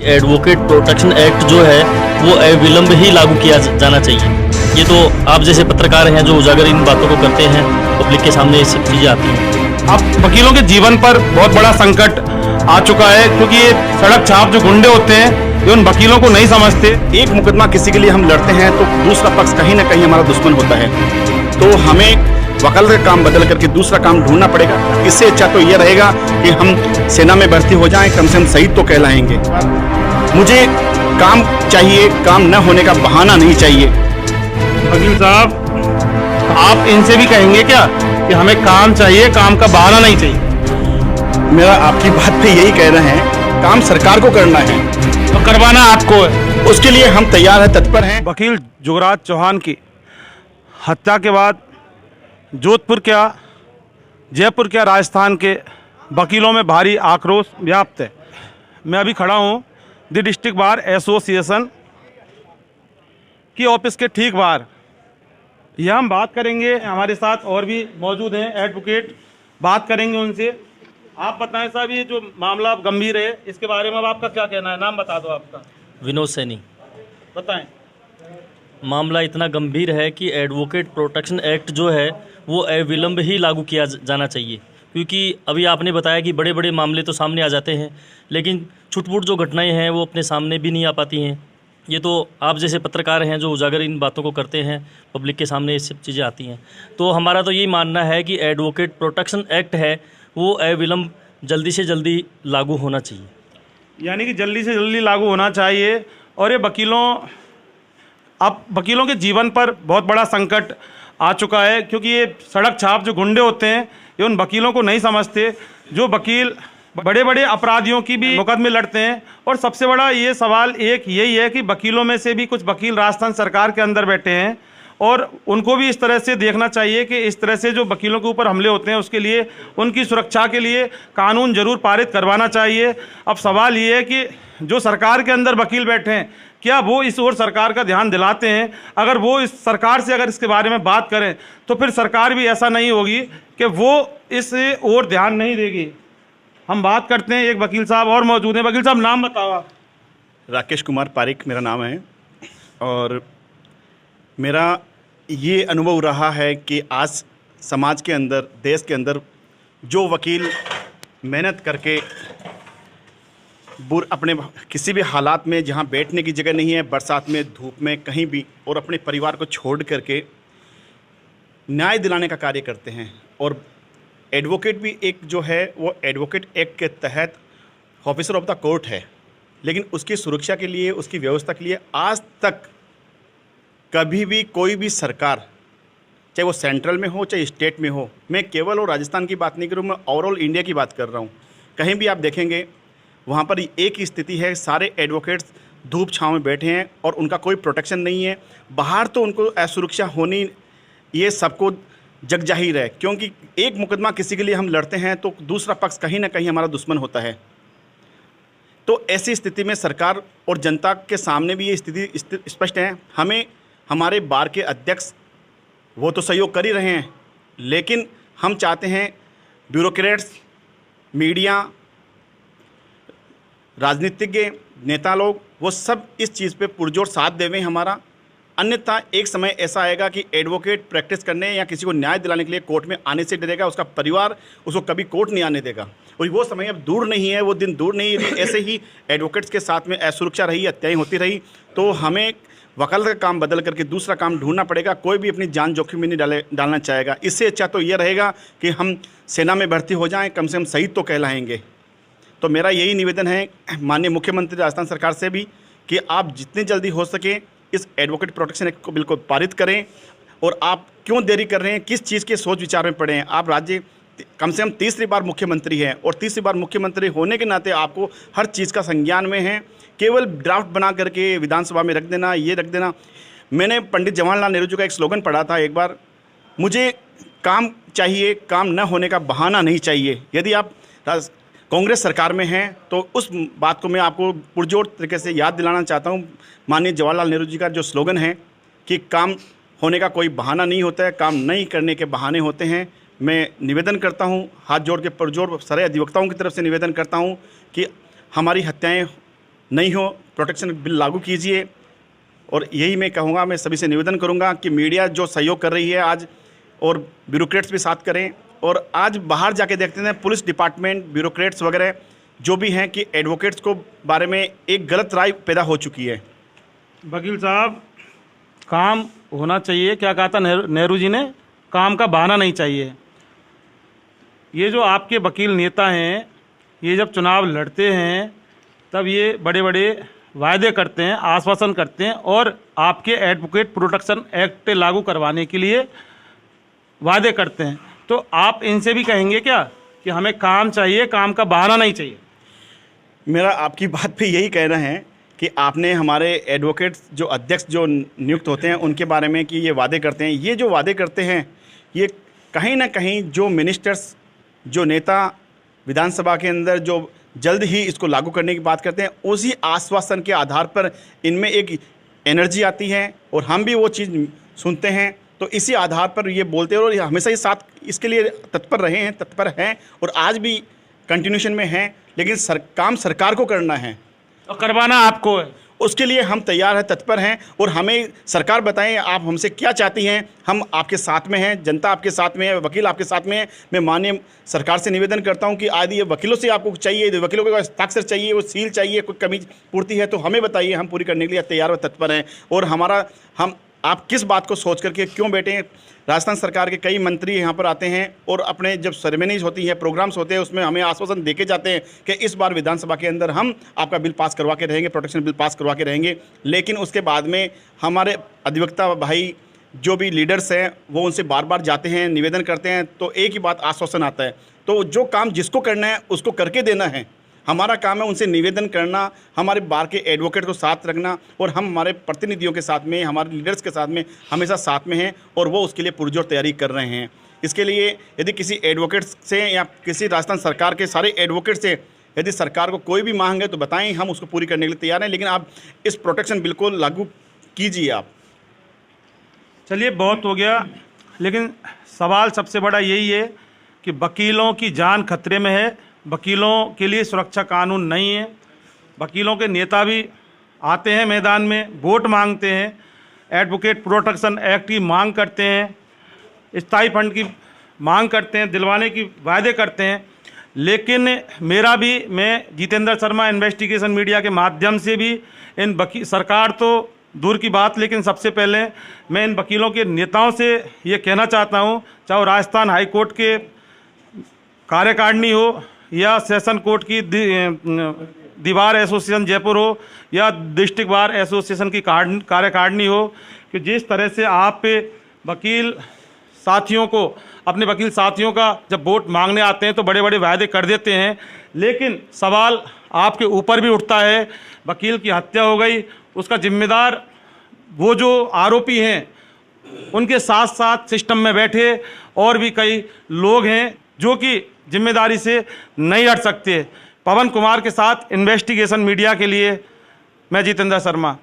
Advocate protection act जो है वो अविलंब ही लागू किया जाना चाहिए। ये तो आप जैसे पत्रकार हैं जो उजागर इन बातों को करते हैं, पब्लिक के सामने ये सब चीज़ें आती हैं। अब वकीलों के जीवन पर बहुत बड़ा संकट आ चुका है, क्योंकि ये सड़क छाप जो गुंडे होते हैं ये उन वकीलों को नहीं समझते। एक मुकदमा किसी के लिए हम लड़ते हैं तो दूसरा पक्ष कहीं ना कहीं हमारा दुश्मन होता है, तो हमें वकालत का काम बदल करके दूसरा काम ढूंढना पड़ेगा। इससे अच्छा तो यह रहेगा कि हम सेना में भर्ती हो जाएं, कम से कम शहीद तो कहलाएंगे। मुझे काम चाहिए, काम न होने का बहाना नहीं चाहिए। वकील साहब, आप इनसे भी कहेंगे क्या कि हमें काम चाहिए, काम का बहाना नहीं चाहिए? मेरा आपकी बात पे यही कहना है, काम सरकार को करना है तो करवाना आपको है, उसके लिए हम तैयार हैं, तत्पर हैं। वकील जुगराज चौहान की हत्या के बाद जोधपुर क्या, जयपुर क्या, राजस्थान के वकीलों में भारी आक्रोश व्याप्त है। मैं अभी खड़ा हूँ द डिस्ट्रिक्ट बार एसोसिएशन की ऑफिस के ठीक बाहर। यह हम बात करेंगे, हमारे साथ और भी मौजूद हैं एडवोकेट, बात करेंगे उनसे। आप बताएं साहब, ये जो मामला गंभीर है इसके बारे में अब आपका क्या कहना है? नाम बता दो आपका। विनोद सैनी। बताएं। मामला इतना गंभीर है कि एडवोकेट प्रोटेक्शन एक्ट जो है वो अविलंब ही लागू किया जाना चाहिए, क्योंकि अभी आपने बताया कि बड़े बड़े मामले तो सामने आ जाते हैं, लेकिन छुटपुट जो घटनाएं हैं वो अपने सामने भी नहीं आ पाती हैं। ये तो आप जैसे पत्रकार हैं जो उजागर इन बातों को करते हैं, पब्लिक के सामने ये सब चीज़ें आती हैं। तो हमारा तो यही मानना है कि एडवोकेट प्रोटेक्शन एक्ट है वो अविलंब जल्दी से जल्दी लागू होना चाहिए। यानी कि जल्दी से जल्दी लागू होना चाहिए। और ये वकीलों के जीवन पर बहुत बड़ा संकट आ चुका है, क्योंकि ये सड़क छाप जो गुंडे होते हैं ये उन वकीलों को नहीं समझते। जो वकील बड़े बड़े अपराधियों की भी मुकदमे लड़ते हैं। और सबसे बड़ा ये सवाल एक यही है कि वकीलों में से भी कुछ वकील राजस्थान सरकार के अंदर बैठे हैं, और उनको भी इस तरह से देखना चाहिए कि इस तरह से जो वकीलों के ऊपर हमले होते हैं उसके लिए, उनकी सुरक्षा के लिए कानून जरूर पारित करवाना चाहिए। अब सवाल ये है कि जो सरकार के अंदर वकील बैठे हैं, क्या वो इस ओर सरकार का ध्यान दिलाते हैं? अगर वो इस सरकार से अगर इसके बारे में बात करें तो फिर सरकार भी ऐसा नहीं होगी कि वो इस ओर ध्यान नहीं देगी। हम बात करते हैं, एक वकील साहब और मौजूद हैं। वकील साहब, नाम बताओ आप। राकेश कुमार पारिक मेरा नाम है, और मेरा ये अनुभव रहा है कि आज समाज के अंदर, देश के अंदर जो वकील मेहनत करके अपने किसी भी हालात में, जहाँ बैठने की जगह नहीं है, बरसात में, धूप में, कहीं भी, और अपने परिवार को छोड़ करके न्याय दिलाने का कार्य करते हैं। और एडवोकेट भी एक जो है वो एडवोकेट एक्ट के तहत ऑफिसर ऑफ द कोर्ट है, लेकिन उसकी सुरक्षा के लिए, उसकी व्यवस्था के लिए आज तक कभी भी कोई भी सरकार, चाहे वो सेंट्रल में हो चाहे स्टेट में हो, मैं केवल और राजस्थान की बात नहीं कर रहा हूँ, मैं ओवरऑल इंडिया की बात कर रहा हूँ, कहीं भी आप देखेंगे वहाँ पर एक ही स्थिति है, सारे एडवोकेट्स धूप छाँव में बैठे हैं और उनका कोई प्रोटेक्शन नहीं है। बाहर तो उनको असुरक्षा होनी, ये सबको जग जाहिर है, क्योंकि एक मुकदमा किसी के लिए हम लड़ते हैं तो दूसरा पक्ष कहीं ना कहीं हमारा दुश्मन होता है। तो ऐसी स्थिति में सरकार और जनता के सामने भी ये स्थिति स्पष्ट है। हमें हमारे बार के अध्यक्ष वो तो सहयोग कर ही रहे हैं, लेकिन हम चाहते हैं ब्यूरोक्रेट्स, मीडिया, राजनीतिज्ञ, नेता लोग, वो सब इस चीज़ पे पुरजोर साथ देवें हमारा। अन्यथा एक समय ऐसा आएगा कि एडवोकेट प्रैक्टिस करने या किसी को न्याय दिलाने के लिए कोर्ट में आने से डरेगा, उसका परिवार उसको कभी कोर्ट नहीं आने देगा। और वो समय अब दूर नहीं है, वो दिन दूर नहीं है। ऐसे ही एडवोकेट्स के साथ में असुरक्षा रही, हत्याएं होती रही, तो हमें वकालत का काम बदल करके दूसरा काम ढूंढना पड़ेगा। कोई भी अपनी जान जोखिम में नहीं डालना चाहेगा। इससे अच्छा तो यह रहेगा कि हम सेना में भर्ती हो जाएं, कम से कम शहीद तो कहलाएंगे। तो मेरा यही निवेदन है माननीय मुख्यमंत्री राजस्थान सरकार से भी कि आप जितनी जल्दी हो सके इस एडवोकेट प्रोटेक्शन एक्ट को बिल्कुल पारित करें। और आप क्यों देरी कर रहे हैं, किस चीज़ के सोच विचार में पड़े हैं? आप राज्य कम से कम तीसरी बार मुख्यमंत्री हैं, और तीसरी बार मुख्यमंत्री होने के नाते आपको हर चीज़ का संज्ञान में है। केवल ड्राफ्ट बना करके विधानसभा में रख देना, ये रख देना। मैंने पंडित जवाहरलाल नेहरू जी का एक स्लोगन पढ़ा था एक बार, मुझे काम चाहिए, काम न होने का बहाना नहीं चाहिए। यदि आप कांग्रेस सरकार में हैं तो उस बात को मैं आपको पुरजोर तरीके से याद दिलाना चाहता हूँ। माननीय जवाहरलाल नेहरू जी का जो स्लोगन है कि काम होने का कोई बहाना नहीं होता है, काम नहीं करने के बहाने होते हैं। मैं निवेदन करता हूँ, हाथ जोड़ के पुरजोर सारे अधिवक्ताओं की तरफ से निवेदन करता हूँ कि हमारी हत्याएं नहीं हो, प्रोटेक्शन बिल लागू कीजिए। और यही मैं कहूँगा, मैं सभी से निवेदन करूँगा कि मीडिया जो सहयोग कर रही है आज, और ब्यूरोक्रेट्स भी साथ करें। और आज बाहर जाके देखते हैं पुलिस डिपार्टमेंट, ब्यूरोक्रेट्स वगैरह जो भी हैं कि एडवोकेट्स को बारे में एक गलत राय पैदा हो चुकी है। वकील साहब, काम होना चाहिए, क्या कहा था नेहरू जी ने, काम का बहाना नहीं चाहिए। ये जो आपके वकील नेता हैं, ये जब चुनाव लड़ते हैं तब ये बड़े बड़े वायदे करते हैं, आश्वासन करते हैं और आपके एडवोकेट प्रोटेक्शन एक्ट लागू करवाने के लिए वायदे करते हैं। तो आप इनसे भी कहेंगे क्या कि हमें काम चाहिए, काम का बहाना नहीं चाहिए? मेरा आपकी बात पे यही कहना है कि आपने हमारे एडवोकेट्स जो अध्यक्ष जो नियुक्त होते हैं उनके बारे में कि ये वादे करते हैं, ये जो वादे करते हैं ये कहीं ना कहीं जो मिनिस्टर्स, जो नेता विधानसभा के अंदर जो जल्द ही इसको लागू करने की बात करते हैं, उसी आश्वासन के आधार पर इनमें एक एनर्जी आती है और हम भी वो चीज़ सुनते हैं। तो इसी आधार पर ये बोलते हैं और हमेशा ये साथ इसके लिए तत्पर रहे हैं, तत्पर हैं और आज भी कंटिन्यूशन में हैं। लेकिन काम सरकार को करना है और करवाना आपको है, उसके लिए हम तैयार हैं, तत्पर हैं। और हमें सरकार बताएं आप हमसे क्या चाहती हैं, हम आपके साथ में हैं, जनता आपके साथ में है, वकील आपके साथ में है। मैं माननीय सरकार से निवेदन करता हूं कि आदि ये वकीलों से आपको चाहिए, वकीलों के हस्ताक्षर चाहिए, वो सील चाहिए, कोई कमी पूर्ति है तो हमें बताइए, हम पूरी करने के लिए तैयार व तत्पर हैं। और हम आप किस बात को सोच करके क्यों बैठे हैं? राजस्थान सरकार के कई मंत्री यहाँ पर आते हैं और अपने जब सेरेमनीज होती है, प्रोग्राम्स होते हैं, उसमें हमें आश्वासन देके जाते हैं कि इस बार विधानसभा के अंदर हम आपका बिल पास करवा के रहेंगे, प्रोटेक्शन बिल पास करवा के रहेंगे। लेकिन उसके बाद में हमारे अधिवक्ता भाई जो भी लीडर्स हैं वो उनसे बार बार जाते हैं, निवेदन करते हैं, तो एक ही बात आश्वासन आता है। तो जो काम जिसको करना है उसको करके देना है। हमारा काम है उनसे निवेदन करना, हमारे बार के एडवोकेट को साथ रखना और हम हमारे प्रतिनिधियों के साथ में, हमारे लीडर्स के साथ में हमेशा साथ में हैं और वो उसके लिए पुरजोर तैयारी कर रहे हैं। इसके लिए यदि किसी एडवोकेट से या किसी राजस्थान सरकार के सारे एडवोकेट से यदि सरकार को कोई भी मांग है तो बताएं, हम उसको पूरी करने के लिए तैयार हैं। लेकिन आप इस प्रोटेक्शन बिल को लागू कीजिए आप। चलिए, बहुत हो गया, लेकिन सवाल सबसे बड़ा यही है कि वकीलों की जान खतरे में है, वकीलों के लिए सुरक्षा कानून नहीं है। वकीलों के नेता भी आते हैं मैदान में, वोट मांगते हैं, एडवोकेट प्रोटेक्शन एक्ट की मांग करते हैं, स्थायी फंड की मांग करते हैं, दिलवाने की वायदे करते हैं। लेकिन मैं जितेंद्र शर्मा इन्वेस्टिगेशन मीडिया के माध्यम से भी इन सरकार तो दूर की बात, लेकिन सबसे पहले मैं इन वकीलों के नेताओं से ये कहना चाहता हूँ, चाहे वो राजस्थान हाई कोर्ट के कार्यकारिणी हो या सेशन कोर्ट की दीवार एसोसिएशन जयपुर हो या डिस्ट्रिक्ट बार एसोसिएशन की कार्यकारिणी हो, कि जिस तरह से आप पे वकील साथियों को, अपने वकील साथियों का जब वोट मांगने आते हैं तो बड़े बड़े वायदे कर देते हैं, लेकिन सवाल आपके ऊपर भी उठता है। वकील की हत्या हो गई, उसका जिम्मेदार वो जो आरोपी हैं, उनके साथ साथ सिस्टम में बैठे और भी कई लोग हैं जो कि जिम्मेदारी से नहीं हट सकते। पवन कुमार के साथ इन्वेस्टिगेशन मीडिया के लिए मैं जितेंद्र शर्मा।